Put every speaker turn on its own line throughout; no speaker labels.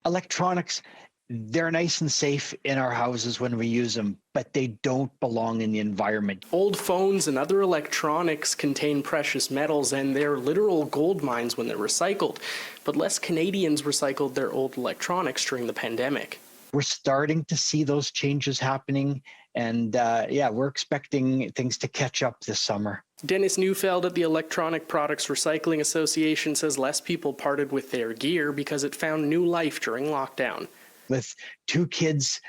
Electronics, they're nice and safe in our houses when we use them, but they don't belong in the environment.
Old phones and other electronics contain precious metals, and they're literal gold mines when they're recycled. But less Canadians recycled their old electronics during the pandemic.
We're starting to see those changes happening, and we're expecting things to catch up this summer.
Dennis Neufeld at the Electronic Products Recycling Association says less people parted with their gear because it found new life during lockdown.
With 2 kids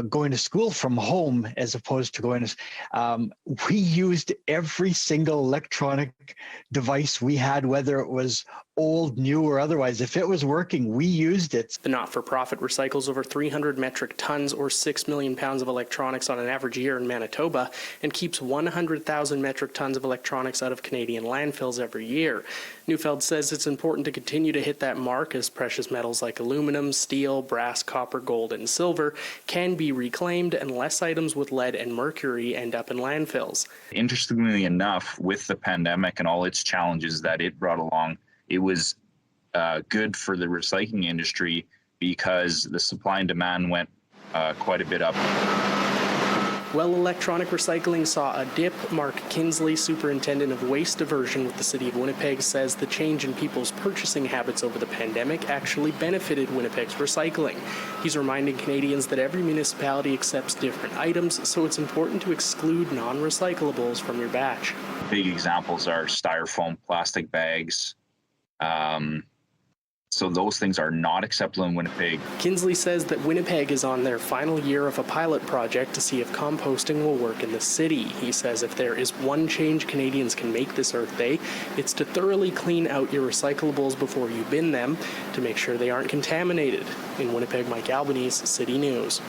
going to school from home as opposed to going to, we used every single electronic device we had, whether it was old, new, or otherwise. If it was working, we used it.
The not-for-profit recycles over 300 metric tons or 6 million pounds of electronics on an average year in Manitoba and keeps 100,000 metric tons of electronics out of Canadian landfills every year. Neufeld says it's important to continue to hit that mark as precious metals like aluminum, steel, brass, copper, gold, and silver can be reclaimed and less items with lead and mercury end up in landfills.
Interestingly enough, with the pandemic and all its challenges that it brought along, it was good for the recycling industry because the supply and demand went quite a bit up.
Well, electronic recycling saw a dip. Mark Kinsley, superintendent of waste diversion with the City of Winnipeg, says the change in people's purchasing habits over the pandemic actually benefited Winnipeg's recycling. He's reminding Canadians that every municipality accepts different items, so it's important to exclude non-recyclables from your batch.
Big examples are styrofoam, plastic bags. So those things are not acceptable in Winnipeg.
Kinsley says that Winnipeg is on their final year of a pilot project to see if composting will work in the city. He says if there is one change Canadians can make this Earth Day, it's to thoroughly clean out your recyclables before you bin them to make sure they aren't contaminated. In Winnipeg, Mike Albanese, City News.